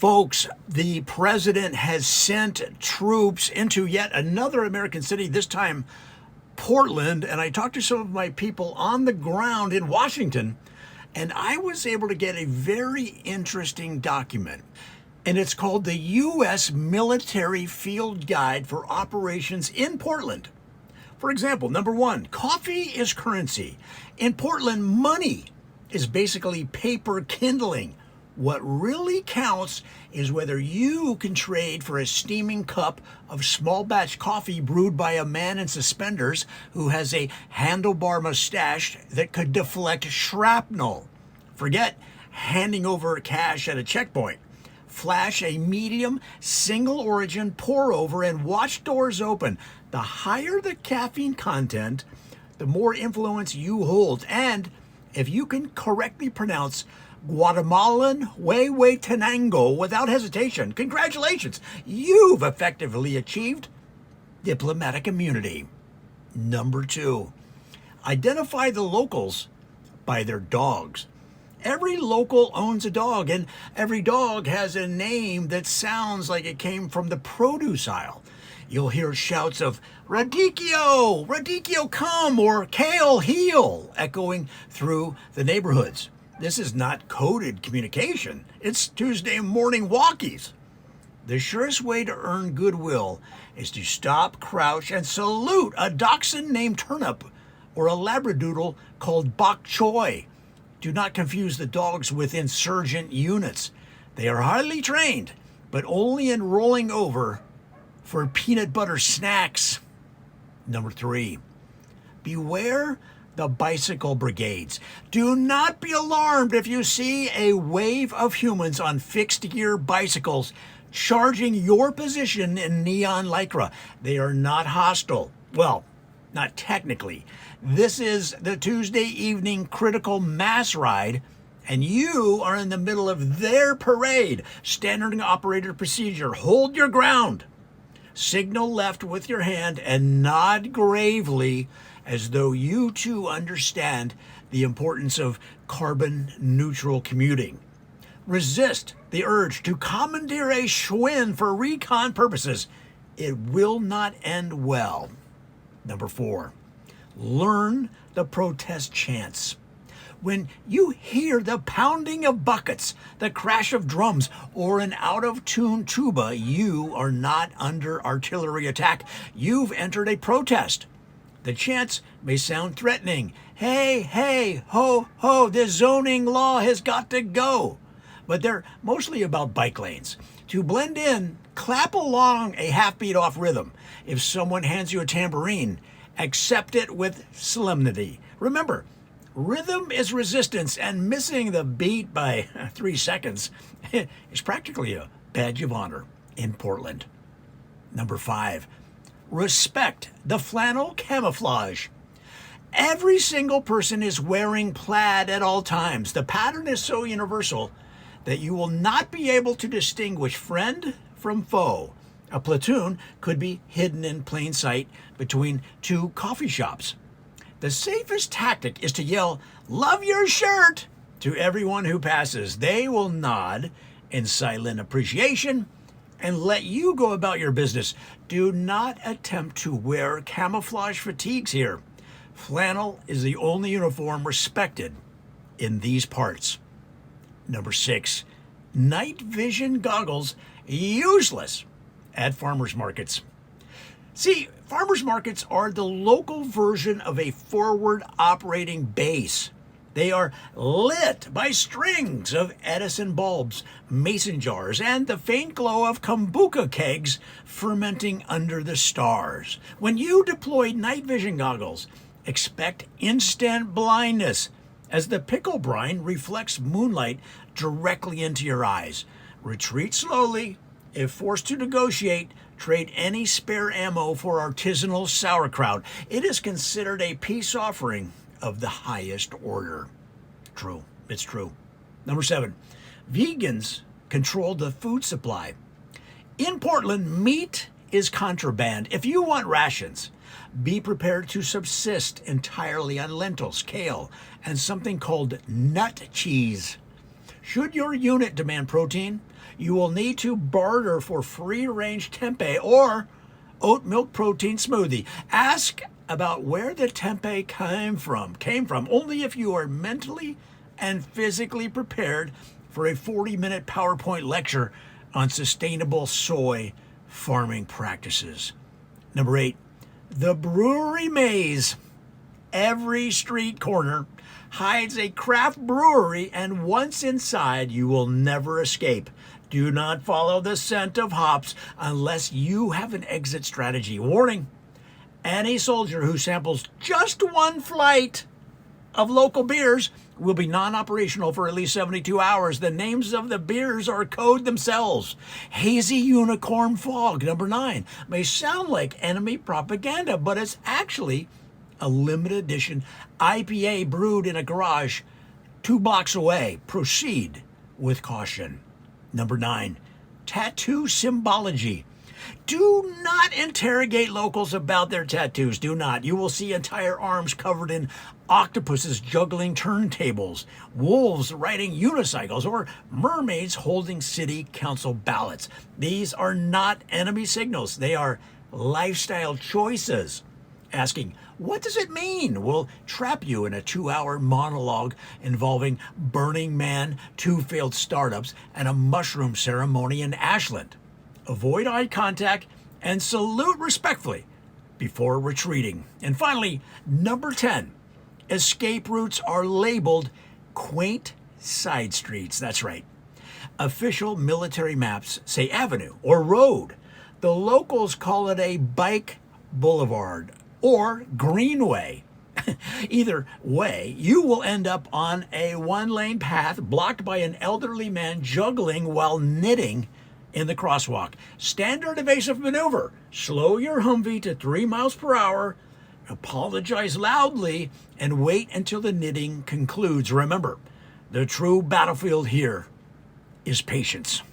Folks, the president has sent troops into yet another American city, this time Portland. And I talked to some of my people on the ground in Washington, and I was able to get a very interesting document. And it's called the U.S. Military Field Guide for Operations in Portland. For example, number one, coffee is currency. In Portland, money is basically paper kindling. What really counts is whether you can trade for a steaming cup of small batch coffee brewed by a man in suspenders who has a handlebar mustache that could deflect shrapnel. Forget handing over cash at a checkpoint. Flash a medium single origin pour over and watch doors open. The higher the caffeine content, the more influence you hold. And if you can correctly pronounce Guatemalan Huehuetenango without hesitation, congratulations, you've effectively achieved diplomatic immunity. Number two, identify the locals by their dogs. Every local owns a dog, and every dog has a name that sounds like it came from the produce aisle. You'll hear shouts of Radicchio, Radicchio come, or Kale heel echoing through the neighborhoods. This is not coded communication. It's Tuesday morning walkies. The surest way to earn goodwill is to stop, crouch, and salute a dachshund named Turnip or a labradoodle called Bok Choy. Do not confuse the dogs with insurgent units. They are highly trained, but only in rolling over for peanut butter snacks. Number three, beware the bicycle brigades. Do not be alarmed if you see a wave of humans on fixed gear bicycles charging your position in neon lycra. They are not hostile. Well, not technically. This is the Tuesday evening critical mass ride, and you are in the middle of their parade. Standard operator procedure. Hold your ground. Signal left with your hand and nod gravely as though you too understand the importance of carbon neutral commuting. Resist the urge to commandeer a Schwinn for recon purposes. It will not end well. Number four, learn the protest chants. When you hear the pounding of buckets, the crash of drums, or an out-of-tune tuba, you are not under artillery attack. You've entered a protest. The chants may sound threatening. Hey, hey, ho, ho, this zoning law has got to go. But they're mostly about bike lanes. To blend in, clap along a half beat off rhythm. If someone hands you a tambourine, accept it with solemnity. Remember, rhythm is resistance, and missing the beat by 3 seconds is practically a badge of honor in Portland. Number five, respect the flannel camouflage. Every single person is wearing plaid at all times. The pattern is so universal that you will not be able to distinguish friend from foe. A platoon could be hidden in plain sight between two coffee shops. The safest tactic is to yell, "Love your shirt," to everyone who passes. They will nod in silent appreciation and let you go about your business. Do not attempt to wear camouflage fatigues here. Flannel is the only uniform respected in these parts. Number six, night vision goggles useless at farmers markets. See, farmers markets are the local version of a forward operating base. They are lit by strings of Edison bulbs, mason jars, and the faint glow of kombucha kegs fermenting under the stars. When you deploy night vision goggles, expect instant blindness as the pickle brine reflects moonlight directly into your eyes. Retreat slowly. If forced to negotiate, trade any spare ammo for artisanal sauerkraut. It is considered a peace offering of the highest order. True, it's true. Number seven, vegans control the food supply. In Portland, meat is contraband. If you want rations, be prepared to subsist entirely on lentils, kale, and something called nut cheese. Should your unit demand protein, you will need to barter for free-range tempeh or oat milk protein smoothie. Ask about where the tempeh came from only if you are mentally and physically prepared for a 40-minute PowerPoint lecture on sustainable soy farming practices. Number 8, the brewery maze. Every street corner hides a craft brewery, and once inside, you will never escape. Do not follow the scent of hops unless you have an exit strategy. Warning, any soldier who samples just one flight of local beers will be non-operational for at least 72 hours. The names of the beers are code themselves. Hazy Unicorn Fog, number 9, may sound like enemy propaganda, but it's actually a limited edition IPA brewed in a garage 2 blocks away. Proceed with caution. Number 9, tattoo symbology. Do not interrogate locals about their tattoos. Do not. You will see entire arms covered in octopuses juggling turntables, wolves riding unicycles, or mermaids holding city council ballots. These are not enemy signals. They are lifestyle choices. Asking, what does it mean? Will trap you in a 2-hour monologue involving Burning Man, 2 failed startups, and a mushroom ceremony in Ashland. Avoid eye contact and salute respectfully before retreating. And finally, number 10, escape routes are labeled quaint side streets. That's right. Official military maps say avenue or road. The locals call it a bike boulevard or greenway. Either way, you will end up on a 1-lane path blocked by an elderly man juggling while knitting in the crosswalk. Standard evasive maneuver. Slow your Humvee to 3 miles per hour, apologize loudly, and wait until the knitting concludes. Remember, the true battlefield here is patience.